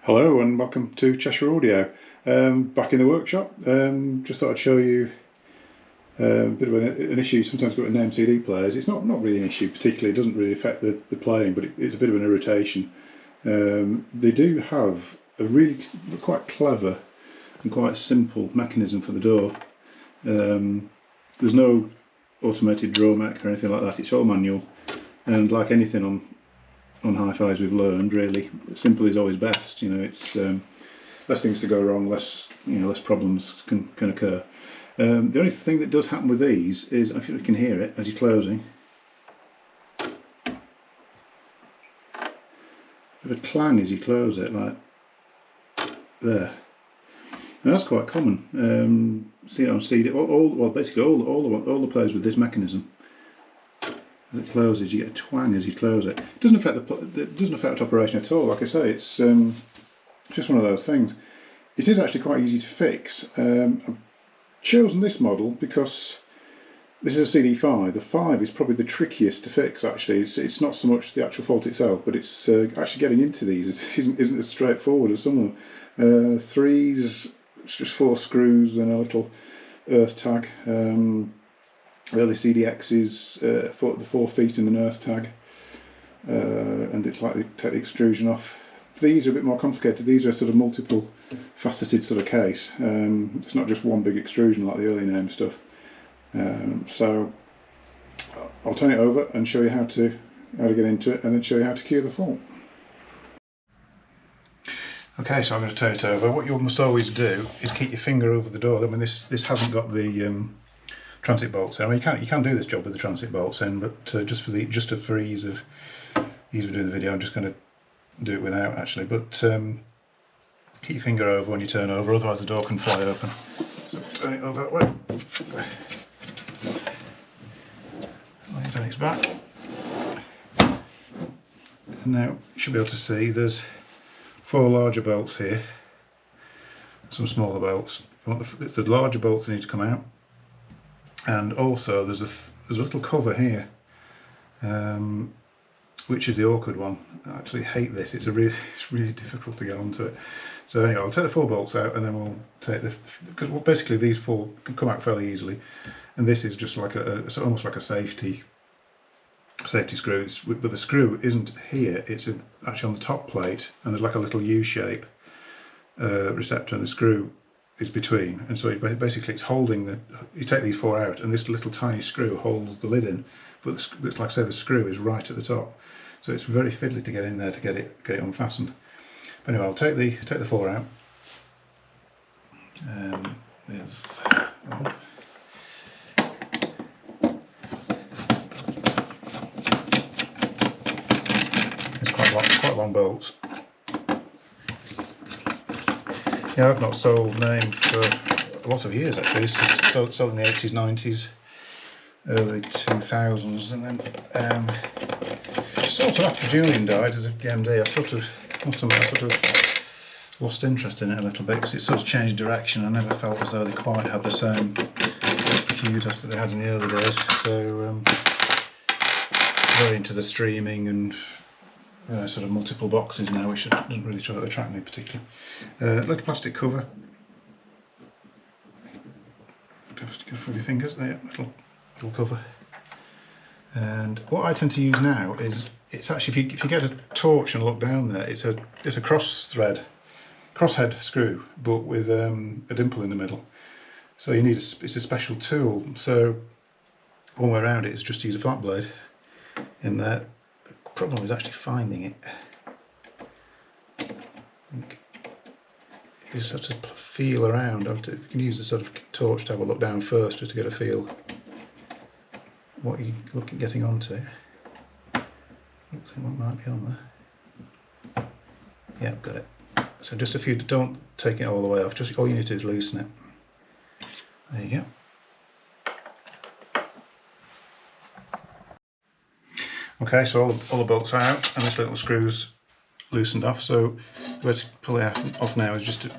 Hello and welcome to Cheshire Audio. Back in the workshop. Just thought I'd show you a bit of an issue sometimes with Naim CD players. It's not really an issue particularly, it doesn't really affect the playing, but it's a bit of an irritation. They do have a really quite clever and quite simple mechanism for the door. There's no automated draw mech or anything like that, it's all manual, and like anything on hi-fis we've learned, really, simple is always best. You know, it's less things to go wrong, less problems can occur. The only thing that does happen with these is, I feel you can hear it as you're closing. There's a clang as you close it, like there. And that's quite common. See it on CD. Basically all the players with this mechanism. As it closes, you get a twang as you close it. It doesn't affect operation at all. Like I say, it's just one of those things. It is actually quite easy to fix. I've chosen this model because this is a CD5. The 5 is probably the trickiest to fix. Actually, it's not so much the actual fault itself, but it's actually getting into these isn't as straightforward as some of them. 3s, it's just 4 screws and a little earth tag. Early CDX is the 4 feet and an earth tag, and it's like they take the extrusion off. These are a bit more complicated. These are sort of multiple faceted sort of case. It's not just one big extrusion like the early Naim stuff. So I'll turn it over and show you how to get into it, and then show you how to cure the fault. Okay, so I'm going to turn it over. What you must always do is keep your finger over the door. I mean, this hasn't got the transit bolts in. I mean, you can do this job with the transit bolts in, but just for ease of doing the video, I'm just going to do it without actually. But keep your finger over when you turn over, otherwise the door can fly open. So turn it over that way. Lay it on its back. And now you should be able to see there's 4 larger bolts here, some smaller bolts. It's the larger bolts that need to come out. And also there's a little cover here, which is the awkward one. I actually hate this. It's really difficult to get onto it. So anyway, I'll take the 4 bolts out, and then we'll take because basically these 4 can come out fairly easily, and this is just like almost like a safety screw. But the screw isn't here. It's actually on the top plate, and there's like a little U-shape receptor, and the screw is between, and so basically it's holding you take these 4 out, and this little tiny screw holds the lid in, but like I say, the screw is right at the top, so it's very fiddly to get in there to get it unfastened. But anyway, I'll take the 4 out. There's quite long bolts. Yeah, I've not sold Naim for a lot of years actually. It's sold in the 80s, 90s, early 2000s, and then sort of after Julian died as a DMD, I sort of lost interest in it a little bit, because it sort of changed direction. I never felt as though they quite had the same kudos that they had in the early days. So very into the streaming and sort of multiple boxes now, which doesn't really try to attract me particularly. Little plastic cover. Just go through your fingers there, little cover. And what I tend to use now is, it's actually, if you get a torch and look down there, it's a crosshead screw, but with a dimple in the middle. So you need it's a special tool. So one way around it is just to use a flat blade in there. Problem is actually finding it. You just have to feel around. You can use the sort of torch to have a look down first, just to get a feel what you're getting onto. Looks like what might be on there. Yeah, got it. So just don't take it all the way off. Just all you need to do is loosen it. There you go. Okay, so all the bolts are out, and this little screw's loosened off. So the way to pull it off now is just to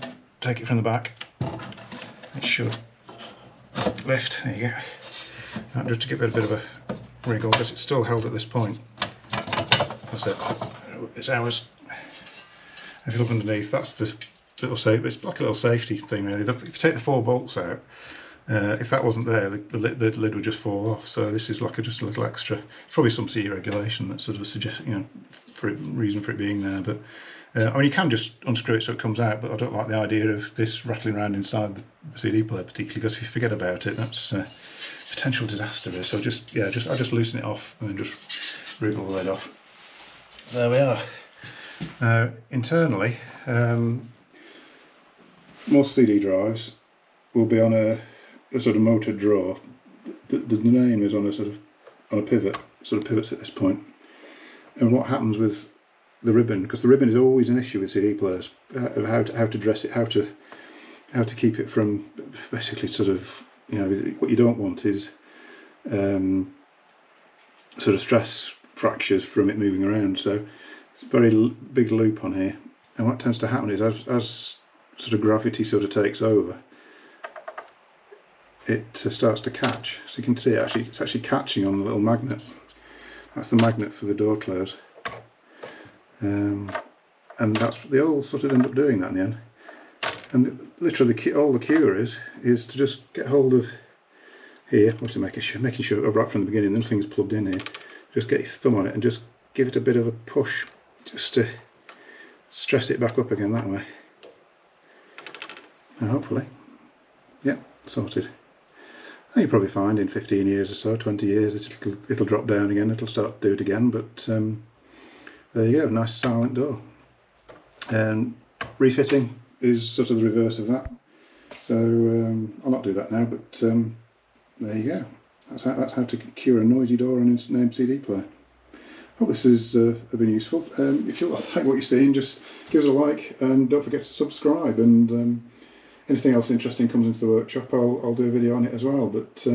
take it from the back. It should lift. There you go. And just to give it a bit of a wriggle, because it's still held at this point. That's it. It's ours. If you look underneath, that's the little it's like a little safety thing really. If you take the 4 bolts out, if that wasn't there, the lid would just fall off. So this is like just a little extra. Probably some CE regulation that sort of suggests, for reason for it being there. But I mean, you can just unscrew it so it comes out. But I don't like the idea of this rattling around inside the CD player, particularly because if you forget about it, that's potential disaster. So I just loosen it off and then just wriggle the lid off. There we are. Now internally, most CD drives will be on a sort of motor drawer. The name is on a pivot, sort of pivots at this point. And what happens with the ribbon, because the ribbon is always an issue with CD players, how to dress it, how to keep it from basically sort of, what you don't want is sort of stress fractures from it moving around. So it's a very big loop on here, and what tends to happen is as sort of gravity sort of takes over, it starts to catch. So you can see it's actually catching on the little magnet. That's the magnet for the door close, and they all sort of end up doing that in the end. And literally all the cure is to just get hold of here, obviously making sure right from the beginning nothing's plugged in here. Just get your thumb on it and just give it a bit of a push, just to stress it back up again that way. And hopefully, yeah, sorted. And you'll probably find in 15 years or so, 20 years, that it'll drop down again, it'll start to do it again, but there you go, nice silent door. And refitting is sort of the reverse of that, so I'll not do that now, but there you go. That's how to cure a noisy door on a Naim CD player. Hope this has been useful. If you like what you're seeing, just give us a like and don't forget to subscribe, and anything else interesting comes into the workshop, I'll do a video on it as well. But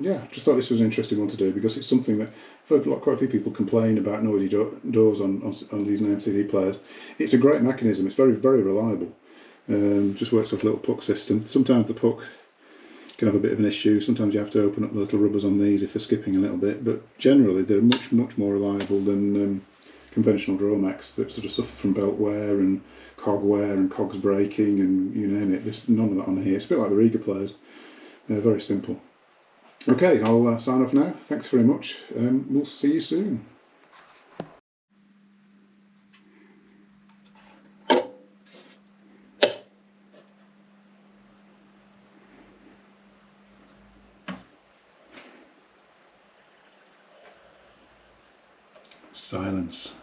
yeah, just thought this was an interesting one to do, because it's something that I've heard quite a few people complain about noisy doors on these Naim CD players. It's a great mechanism, it's very, very reliable. Just works off a little puck system. Sometimes the puck can have a bit of an issue, sometimes you have to open up the little rubbers on these if they're skipping a little bit, but generally they're much, much more reliable than conventional drawer mechs that sort of suffer from belt wear and cog wear and cogs breaking and you name it. There's none of that on here. It's a bit like the Riga players. They're very simple. Okay, I'll sign off now. Thanks very much. We'll see you soon. Silence.